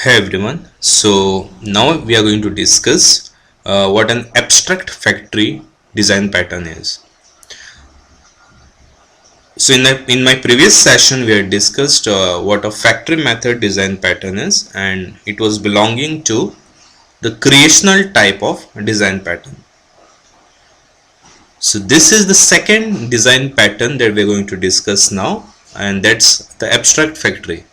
Hey everyone, so now we are going to discuss what an abstract factory design pattern is. So in my previous session we had discussed what a factory method design pattern is, and it was belonging to the creational type of design pattern. So this is the second design pattern that we are going to discuss now, and that's the abstract factory.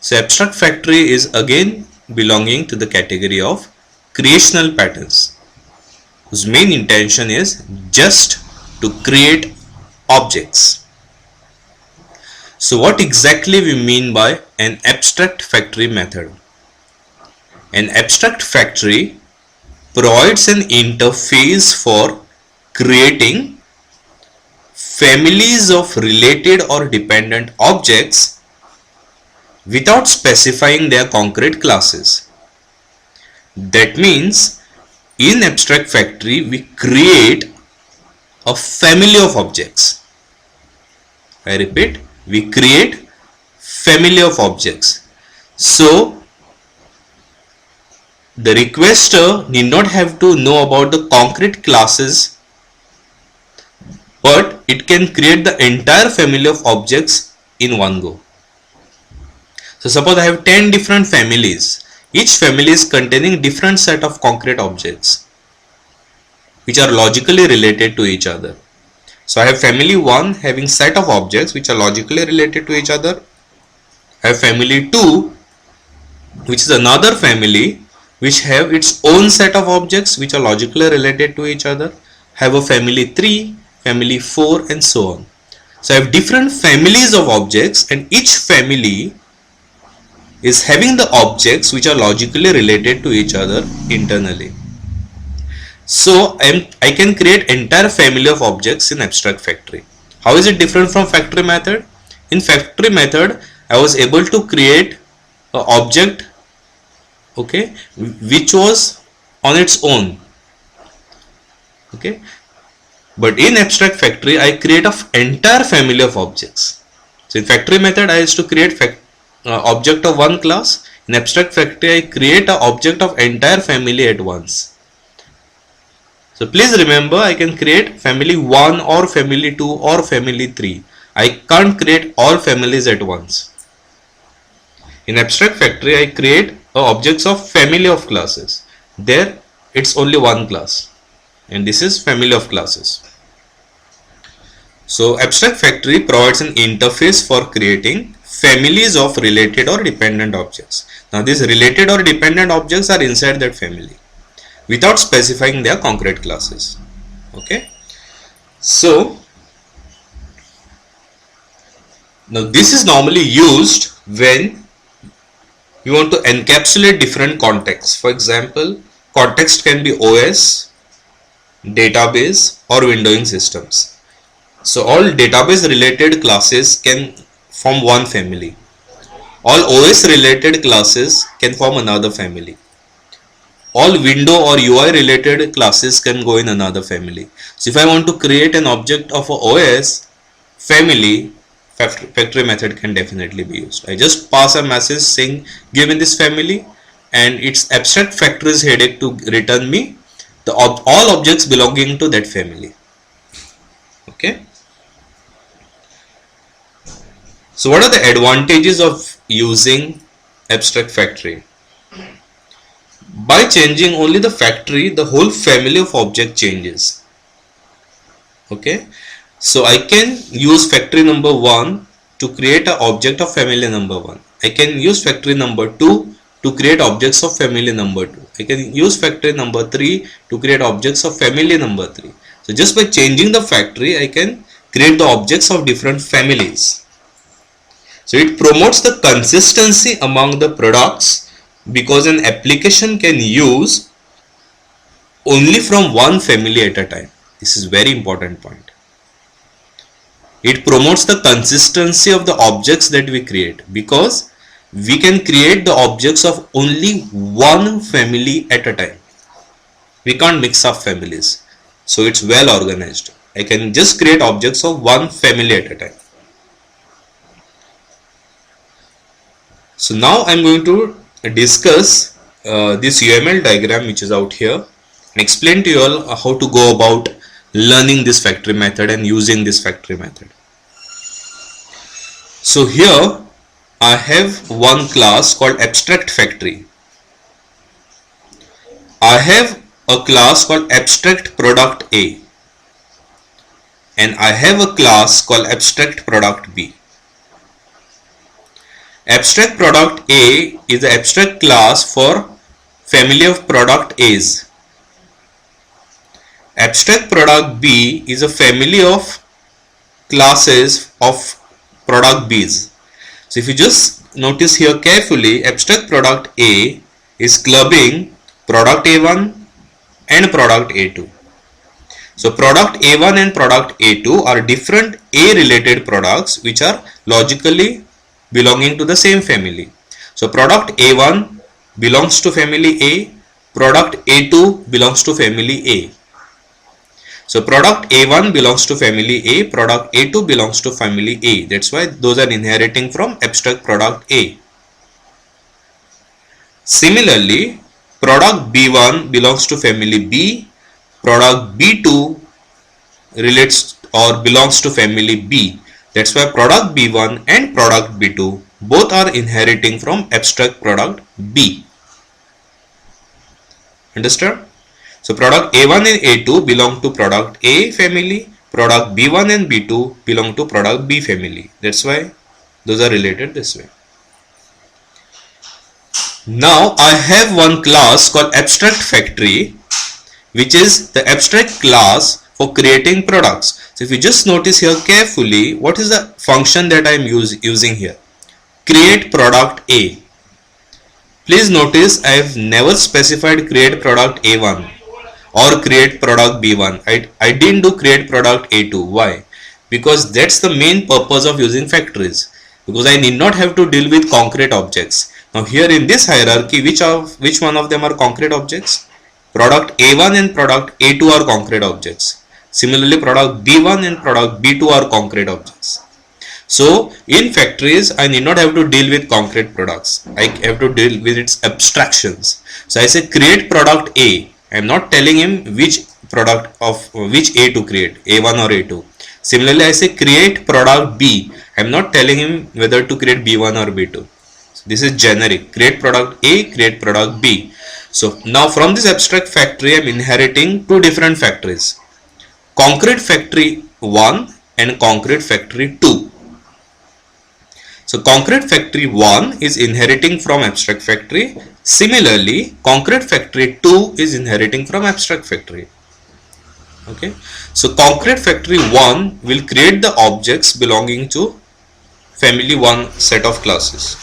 So abstract factory is again belonging to the category of creational patterns, whose main intention is just to create objects. So what exactly we mean by an abstract factory method? An abstract factory provides an interface for creating families of related or dependent objects without specifying their concrete classes. That means in abstract factory we create a family of objects. I repeat, we create family of objects. So the requester need not have to know about the concrete classes, but it can create the entire family of objects in one go. So suppose I have 10 different families. Each family is containing different set of concrete objects which are logically related to each other. So I have family 1 having set of objects which are logically related to each other. I have family 2 which is another family which have its own set of objects which are logically related to each other. I have a family 3, family 4 and so on. So I have different families of objects, and each family is having the objects which are logically related to each other internally. So I can create entire family of objects in abstract factory. How is it different from factory method? In factory method, I was able to create an object, okay, which was on its own, okay. But in abstract factory, I create an entire family of objects. So in factory method, I used to create object of one class. In abstract factory, I create an object of entire family at once. So please remember, I can create family 1 or family 2 or family 3. I can't create all families at once. In abstract factory, I create objects of family of classes. There, it's only one class, and this is family of classes. So abstract factory provides an interface for creating families of related or dependent objects. Now these related or dependent objects are inside that family without specifying their concrete classes. Okay. So now this is normally used when you want to encapsulate different contexts. For example, context can be OS, database or windowing systems. So all database related classes can form one family. All OS related classes can form another family. All window or UI related classes can go in another family. So if I want to create an object of a OS family, factory method can definitely be used. I just pass a message saying given this family, and its abstract factory is headed to return me the all objects belonging to that family. Okay. So what are the advantages of using abstract factory? By changing only the factory, the whole family of object changes. Okay. So I can use factory number 1 to create an object of family number 1. I can use factory number 2 to create objects of family number 2. I can use factory number 3 to create objects of family number 3. So just by changing the factory, I can create the objects of different families. So it promotes the consistency among the products, because an application can use only from one family at a time. This is very important point. It promotes the consistency of the objects that we create, because we can create the objects of only one family at a time. We can't mix up families. So it's well organized. I can just create objects of one family at a time. So now I'm going to discuss this UML diagram which is out here and explain to you all how to go about learning this factory method and using this factory method. So here I have one class called abstract factory. I have a class called abstract product A and I have a class called abstract product B. Abstract product A is the abstract class for family of product A's. Abstract product B is a family of classes of product B's. So if you just notice here carefully, abstract product A is clubbing product A1 and product A2. So product A1 and product A2 are different A related products which are logically belonging to the same family. So product A1 belongs to family A, product A2 belongs to family A. So product A1 belongs to family A, product A2 belongs to family A. That's why those are inheriting from abstract product A. Similarly, product B1 belongs to family B, product B2 relates or belongs to family B. That's why product B1 and product B2 both are inheriting from abstract product B. Understand? So product A1 and A2 belong to product A family, product B1 and B2 belong to product B family. That's why those are related this way. Now I have one class called abstract factory, which is the abstract class for creating products. So if you just notice here carefully, what is the function that I am using here? Create product A. Please notice I have never specified create product A1 or create product B1. I didn't do create product A2. Why? Because that's the main purpose of using factories. Because I need not have to deal with concrete objects. Now here in this hierarchy, which one of them are concrete objects? Product A1 and product A2 are concrete objects. Similarly, product B1 and product B2 are concrete objects. So in factories, I need not have to deal with concrete products. I have to deal with its abstractions. So I say create product A. I am not telling him which product of which A to create, A1 or A2. Similarly, I say create product B. I am not telling him whether to create B1 or B2. So this is generic. Create product A, create product B. So now from this abstract factory, I am inheriting two different factories. Concrete factory 1 and concrete factory 2. So concrete factory 1 is inheriting from abstract factory. Similarly, concrete factory 2 is inheriting from abstract factory. Okay. So concrete factory 1 will create the objects belonging to family 1 set of classes.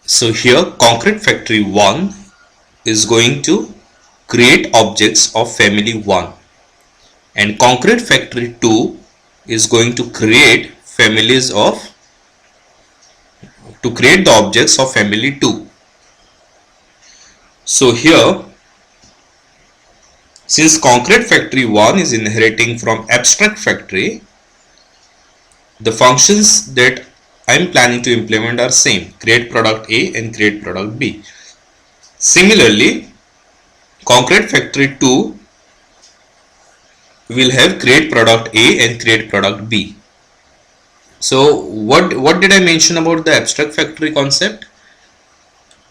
So here concrete factory 1 is going to create objects of family 1, and concrete factory 2 is going to create the objects of family 2. So here, since concrete factory 1 is inheriting from abstract factory, the functions that I am planning to implement are same: create product A and create product B. Similarly, concrete factory 2 will have create product A and create product B. So what did I mention about the abstract factory concept?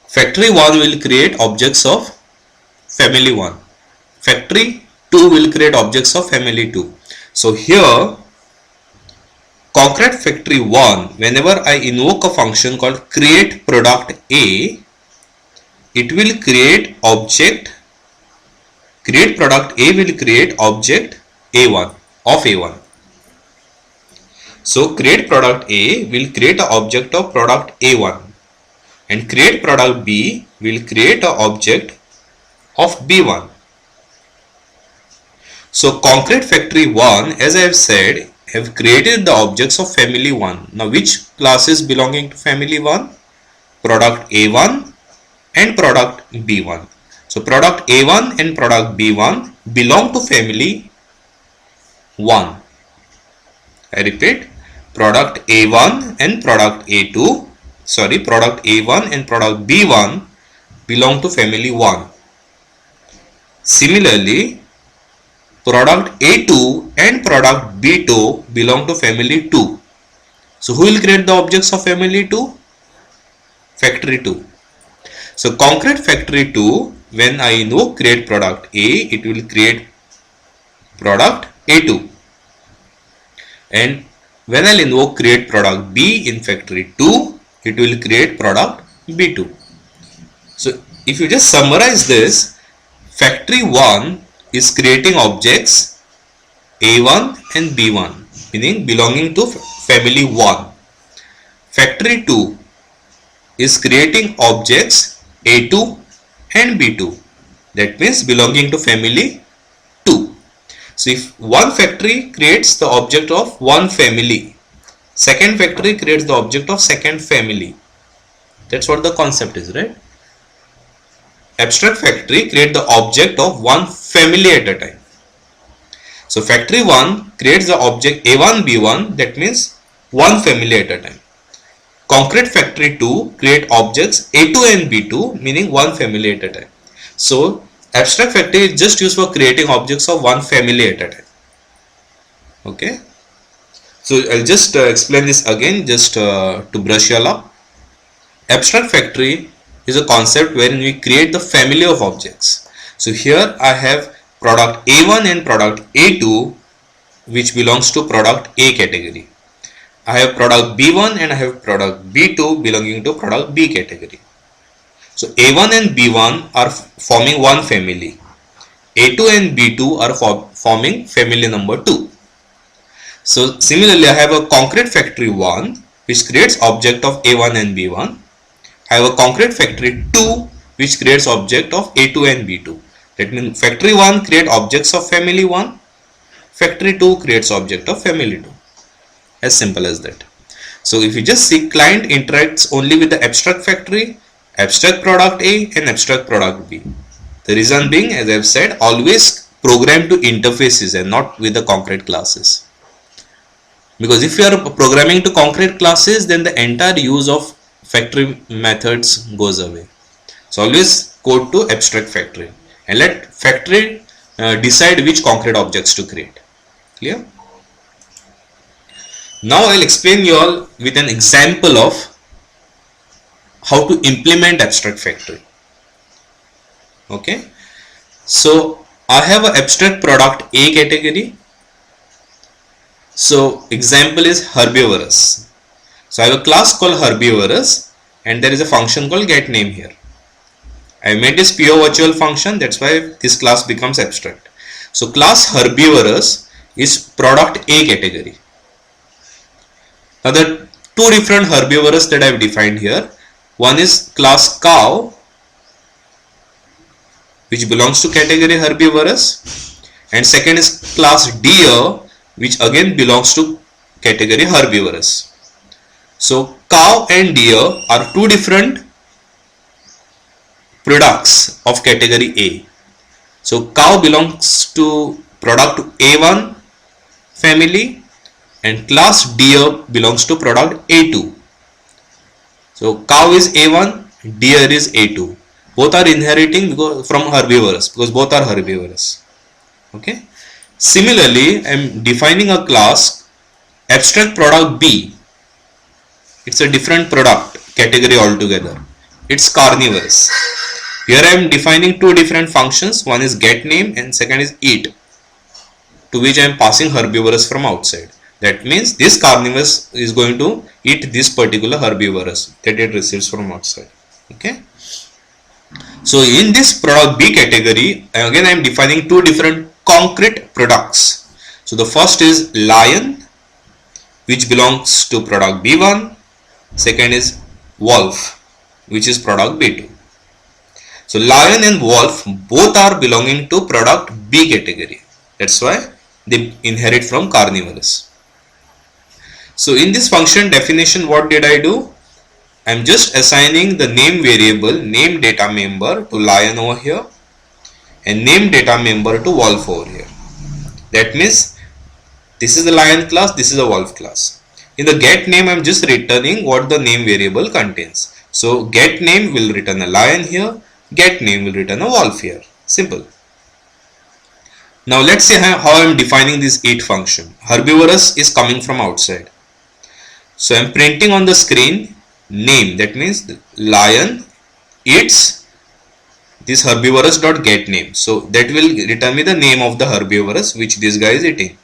Factory 1 will create objects of family 1. Factory 2 will create objects of family 2. So here concrete factory 1, whenever I invoke a function called create product A, it will create object, create product A will create object A1 of A1. So create product A will create an object of product A1, and create product B will create an object of B1. So concrete factory 1, as I have said, have created the objects of family 1. Now which classes belonging to family 1? Product A1 and product B1. So product A1 and product B1 belong to family 1. I repeat, product A1 and product product A1 and product B1 belong to family 1. Similarly, product A2 and product B2 belong to family 2. So who will create the objects of family 2? Factory 2. So concrete factory 2, when I invoke create product A, it will create product A2. And when I invoke create product B in factory 2, it will create product B2. So if you just summarize this, factory 1 is creating objects A1 and B1, meaning belonging to family 1. Factory 2 is creating objects A2 and B2, that means belonging to family 2. So if one factory creates the object of one family, second factory creates the object of second family. That's what the concept is, right? Abstract factory create the object of one family at a time. So factory 1 creates the object A1 B1, that means one family at a time. Concrete factory 2 create objects A2 and B2, meaning one family at a time. So abstract factory is just used for creating objects of one family at a time. Okay. So I'll just explain this again, just to brush you all up. Abstract factory is a concept wherein we create the family of objects. So here I have product A1 and product A2, which belongs to product A category. I have product B1 and I have product B2 belonging to product B category. So A1 and B1 are forming one family. A2 and B2 are forming family number 2. So similarly, I have a concrete factory 1 which creates object of A1 and B1. I have a concrete factory 2 which creates object of A2 and B2. That means factory 1 creates objects of family 1, factory 2 creates object of family 2. As simple as that. So if you just see, client interacts only with the abstract factory, abstract product A and abstract product B. The reason being, as I have said, always program to interfaces and not with the concrete classes. Because if you are programming to concrete classes, then the entire use of factory methods goes away. So always code to abstract factory and let factory decide which concrete objects to create. Clear? Now I'll explain you all with an example of how to implement abstract factory. Okay, so I have an abstract product A category. So example is herbivorous. So I have a class called herbivorous and there is a function called getName here. I made this pure virtual function, that's why this class becomes abstract. So class herbivorous is product A category. Now the two different herbivorous that I have defined here. One is class cow, which belongs to category herbivorous, and second is class deer, which again belongs to category herbivorous. So cow and deer are two different products of category A. So cow belongs to product A1 family and class deer belongs to product A2. So cow is A1, deer is A2. Both are inheriting from herbivorous because both are herbivorous. Okay. Similarly, I am defining a class abstract product B. It's a different product category altogether. It's carnivorous. Here I am defining two different functions. One is get name and second is eat, to which I am passing herbivorous from outside. That means this carnivorous is going to eat this particular herbivorous that it receives from outside. Okay. So in this product B category, again I am defining two different concrete products. So the first is lion, which belongs to product B1. Second is wolf, which is product B2. So lion and wolf both are belonging to product B category. That's why they inherit from carnivorous. So in this function definition, what did I do? I am just assigning the name variable, name data member to lion over here and name data member to wolf over here. That means this is the lion class, this is the wolf class. In the get name, I am just returning what the name variable contains. So get name will return a lion here, get name will return a wolf here. Simple. Now let's see how I am defining this eat function. Herbivorous is coming from outside. So I am printing on the screen name, that means lion eats this herbivorous dot get name. So that will return me the name of the herbivorous which this guy is eating.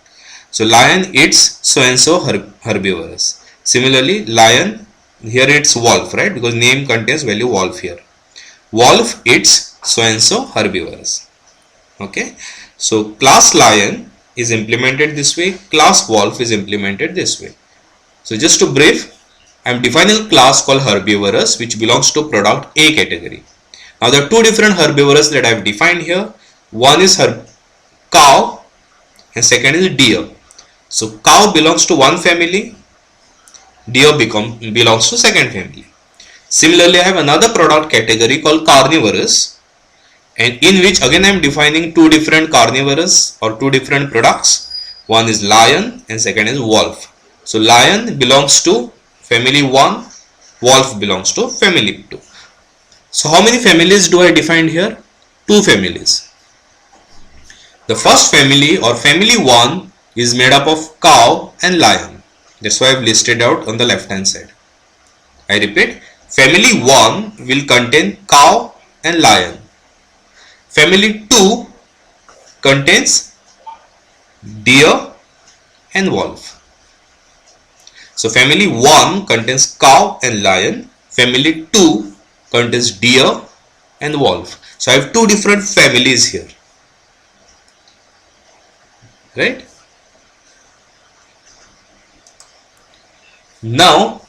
So lion eats so and so herbivorous. Similarly, lion here it's wolf, right? Because name contains value wolf here. Wolf eats so and so herbivorous. Okay. So class lion is implemented this way. Class wolf is implemented this way. So just to brief, I am defining a class called herbivorous which belongs to product A category. Now there are two different herbivorous that I have defined here. One is cow and second is deer. So cow belongs to one family, deer belongs to second family. Similarly, I have another product category called carnivorous, and in which again I am defining two different carnivorous or two different products. One is lion and second is wolf. So lion belongs to family 1, wolf belongs to family 2. So how many families do I define here? Two families. The first family or family 1 is made up of cow and lion. That's why I have listed out on the left hand side. I repeat, family 1 will contain cow and lion. Family 2 contains deer and wolf. So family 1 contains cow and lion. Family 2 contains deer and wolf. So I have two different families here. Right? Now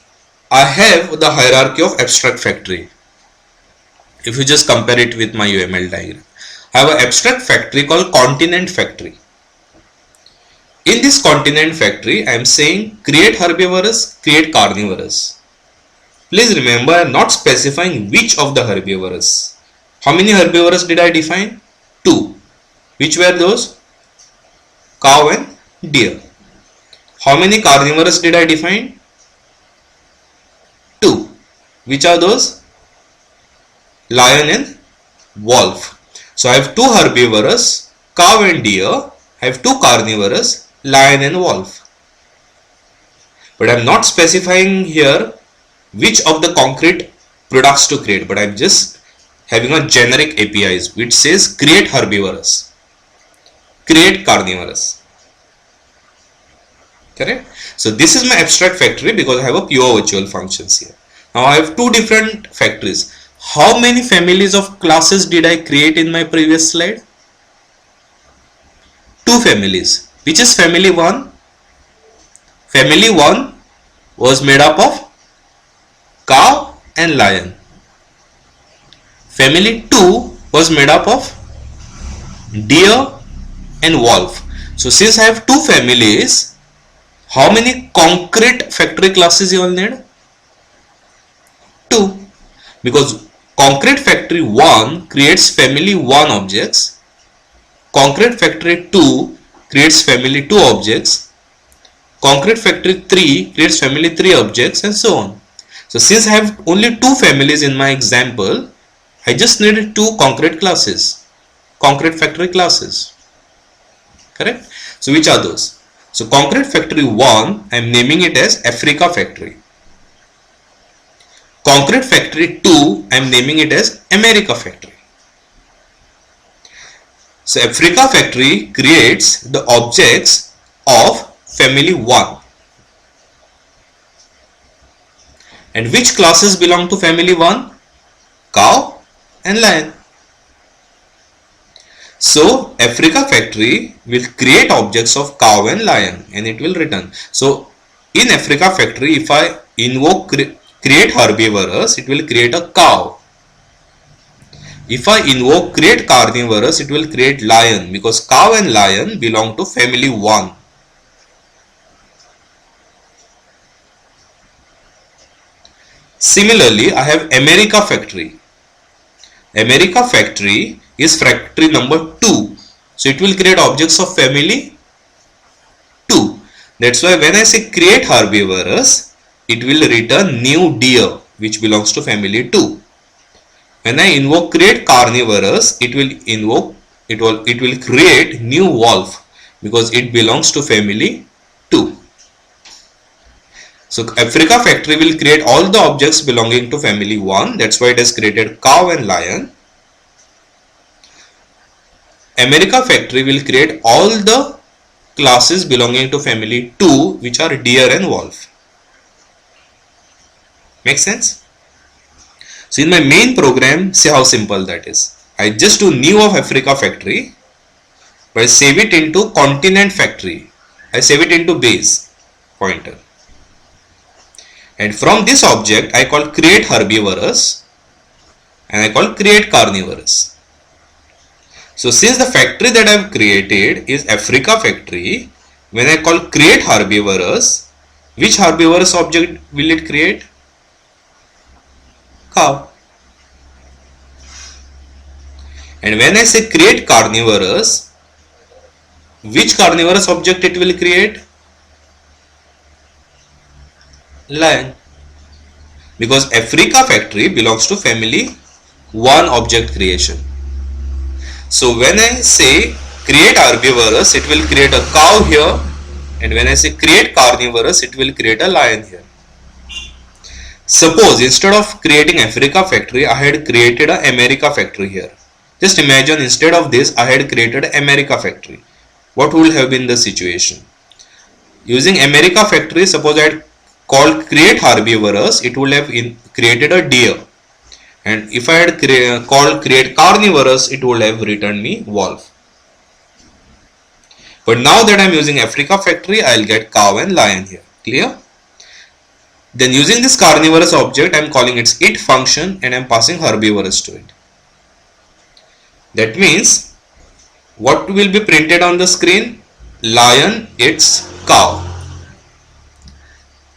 I have the hierarchy of abstract factory. If you just compare it with my UML diagram, I have an abstract factory called continent factory. In this continent factory, I am saying create herbivorous, create carnivorous. Please remember, I am not specifying which of the herbivorous. How many herbivorous did I define? 2. Which were those? Cow and deer. How many carnivorous did I define? 2. Which are those? Lion and wolf. So I have 2 herbivorous, cow and deer. I have 2 carnivorous, lion and wolf. But I am not specifying here which of the concrete products to create, but I am just having a generic APIs which says create herbivorous, create carnivorous. Correct? So this is my abstract factory because I have a pure virtual functions here. Now I have two different factories. How many families of classes did I create in my previous slide? 2 families. Which is family 1? Family 1 was made up of cow and lion. Family 2 was made up of deer and wolf. So since I have two families, how many concrete factory classes you all need? 2. Because concrete factory 1 creates family 1 objects, concrete factory 2 creates family 2 objects, concrete factory 3 creates family 3 objects, and so on. So since I have only two families in my example, I just need two concrete classes, concrete factory classes. Correct? So which are those? So concrete factory 1, I am naming it as Africa factory. Concrete factory 2, I am naming it as America factory. So Africa factory creates the objects of family 1. And which classes belong to family 1? Cow and lion. So Africa factory will create objects of cow and lion and it will return. So in Africa factory, if I invoke create herbivorous, it will create a cow. If I invoke create carnivorous, it will create lion, because cow and lion belong to family 1. Similarly, I have America factory. America factory is factory number 2. So it will create objects of family 2. That's why when I say create herbivorous, it will return new deer, which belongs to family 2. When I invoke create carnivorous, it will create new wolf, because it belongs to family 2. So Africa factory will create all the objects belonging to family 1. That's why it has created cow and lion. America factory will create all the classes belonging to family 2, which are deer and wolf. Make sense? So in my main program, see how simple that is. I just do new of Africa factory, but I save it into continent factory. I save it into base pointer. And from this object, I call create herbivorous and I call create carnivorous. So since the factory that I have created is Africa factory, when I call create herbivorous, which herbivorous object will it create? Cow. And when I say create carnivorous, which carnivorous object it will create? Lion. Because Africa factory belongs to family 1 object creation. So when I say create herbivorous, it will create a cow here, and when I say create carnivorous, it will create a lion here. Suppose instead of creating Africa factory, I had created a America factory here. Just imagine instead of this, I had created America factory. What would have been the situation? Using America factory, suppose I had called create herbivorous, it would have created a deer. And if I had called create carnivorous, it would have returned me wolf. But now that I am using Africa factory, I will get cow and lion here. Clear? Then using this carnivorous object, I am calling its it function and I am passing herbivorous to it. That means what will be printed on the screen? Lion, its cow.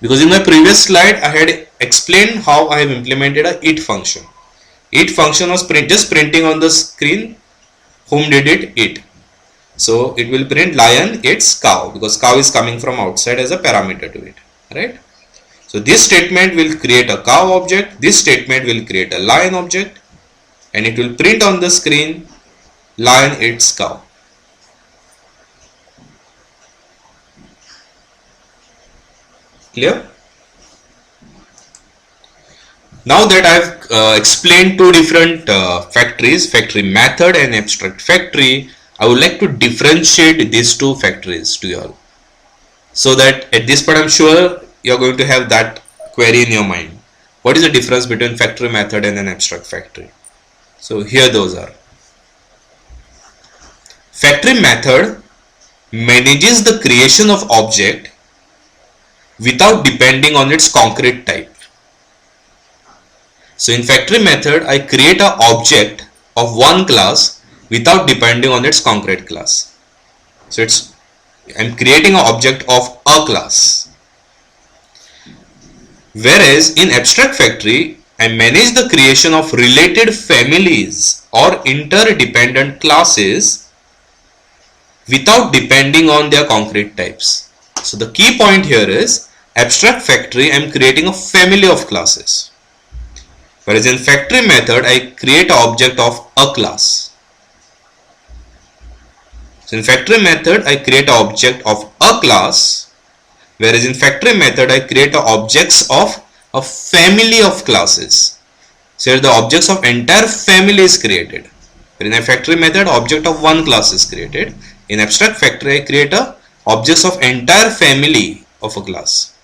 Because in my previous slide, I had explained how I have implemented a it function. It function was just printing on the screen whom did it. So it will print lion, its cow, because cow is coming from outside as a parameter to it. Right? So this statement will create a cow object, this statement will create a lion object, and it will print on the screen lion, its cow. Clear? Now that I have explained two different factories, factory method and abstract factory, I would like to differentiate these two factories to you all. So that at this point I am sure you are going to have that query in your mind. What is the difference between factory method and an abstract factory? So here those are. Factory method manages the creation of object without depending on its concrete type. So in factory method, I create an object of one class without depending on its concrete class. So I'm creating an object of a class. Whereas in abstract factory, I manage the creation of related families or interdependent classes without depending on their concrete types. So the key point here is abstract factory, I am creating a family of classes. Whereas in factory method, I create an object of a class. So in factory method, I create an object of a class, whereas in factory method, I create objects of a family of classes. So here the objects of entire family is created. But in a factory method, object of one class is created. In abstract factory, I create objects of entire family of a class.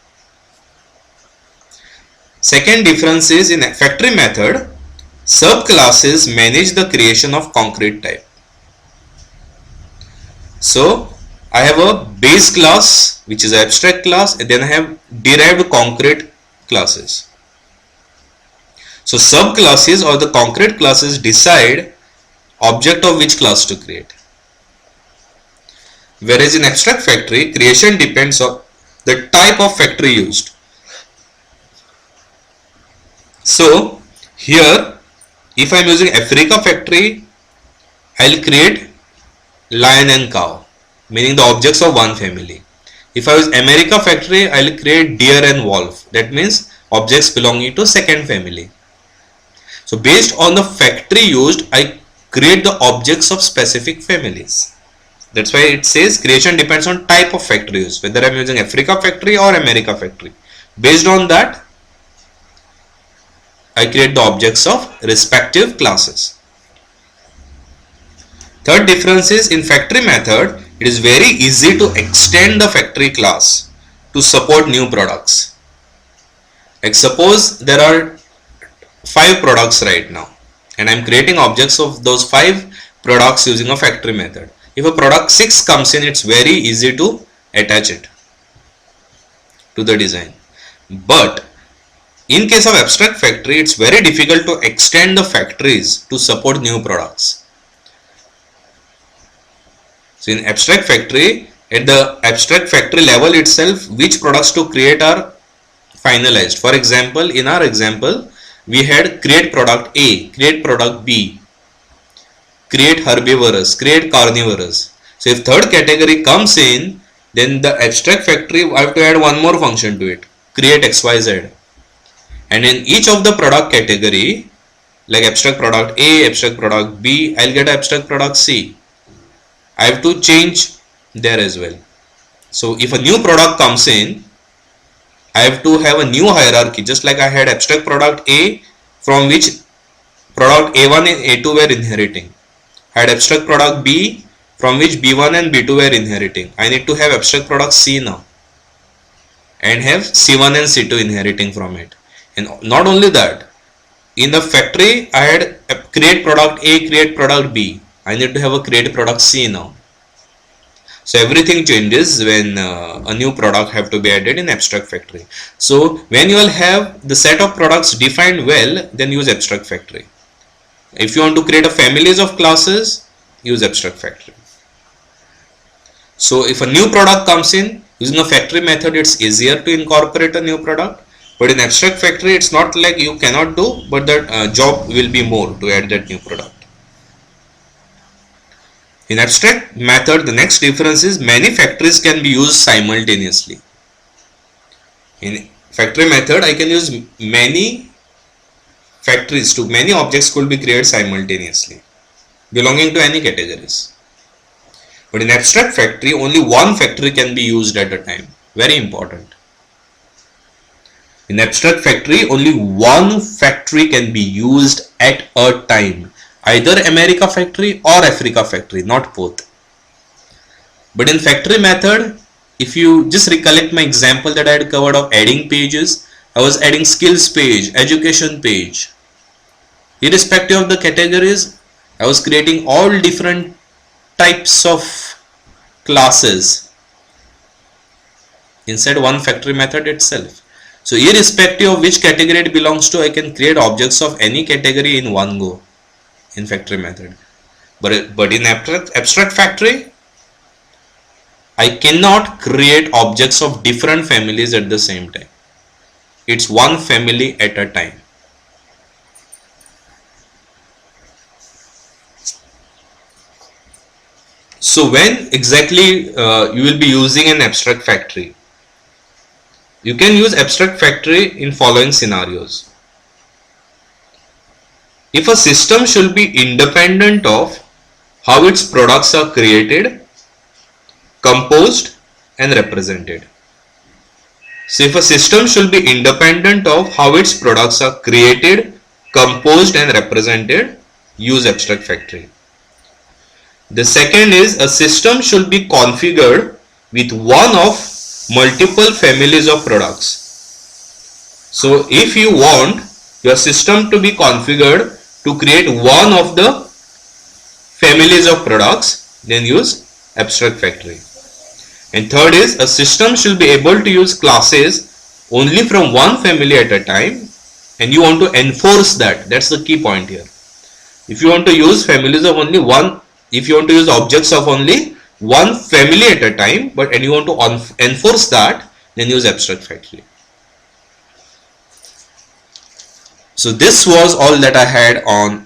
Second difference is in factory method, subclasses manage the creation of concrete type. So I have a base class which is an abstract class, and then I have derived concrete classes. So subclasses or the concrete classes decide object of which class to create. Whereas in abstract factory, creation depends on the type of factory used. So here, if I am using Africa factory, I will create lion and cow, meaning the objects of one family. If I use America factory, I will create deer and wolf, that means objects belonging to second family. So based on the factory used, I create the objects of specific families. That's why it says creation depends on type of factory used, whether I am using Africa factory or America factory. Based on that, I create the objects of respective classes. Third difference is in factory method, it is very easy to extend the factory class to support new products. Like suppose there are 5 products right now, and I am creating objects of those 5 products using a factory method. If a product 6 comes in, it's very easy to attach it to the design. But in case of abstract factory, it's very difficult to extend the factories to support new products. So in abstract factory, at the abstract factory level itself, which products to create are finalized. For example, in our example, we had create product A, create product B, create herbivorous, create carnivorous. So if third category comes in, then the abstract factory, I have to add one more function to it, create XYZ. And in each of the product category, like abstract product A, abstract product B, I'll get abstract product C. I have to change there as well. So if a new product comes in, I have to have a new hierarchy, just like I had abstract product A, from which product A1 and A2 were inheriting. I had abstract product B, from which B1 and B2 were inheriting. I need to have abstract product C now, and have C1 and C2 inheriting from it. And not only that, in the factory I had a create product A, create product B. I need to have a create product C now. So everything changes when a new product have to be added in abstract factory. So when you will have the set of products defined well, then use abstract factory. If you want to create a families of classes, use abstract factory. So if a new product comes in, using a factory method, it's easier to incorporate a new product. But in abstract factory, it's not like you cannot do, but that job will be more to add that new product. In abstract method, the next difference is many factories can be used simultaneously. In factory method, I can use many factories to many objects could be created simultaneously, belonging to any categories. But in abstract factory, only one factory can be used at a time. Very important. In abstract factory, only one factory can be used at a time. Either America factory or Africa factory, not both. But in factory method, if you just recollect my example that I had covered of adding pages, I was adding skills page, education page. Irrespective of the categories, I was creating all different types of classes inside one factory method itself. So irrespective of which category it belongs to, I can create objects of any category in one go in factory method. But in abstract factory, I cannot create objects of different families at the same time. It's one family at a time. So when exactly you will be using an abstract factory? You can use abstract factory in following scenarios. If a system should be independent of how its products are created, composed and represented. So if a system should be independent of how its products are created, composed and represented, use abstract factory. The second is a system should be configured with one of multiple families of products. So if you want your system to be configured to create one of the families of products, then use abstract factory. And third is a system should be able to use classes only from one family at a time, and you want to enforce that. That's the key point here. If you want to use families of only one, if you want to use objects of only one family at a time, and you want to enforce that, then use abstract factory. So this was all that I had on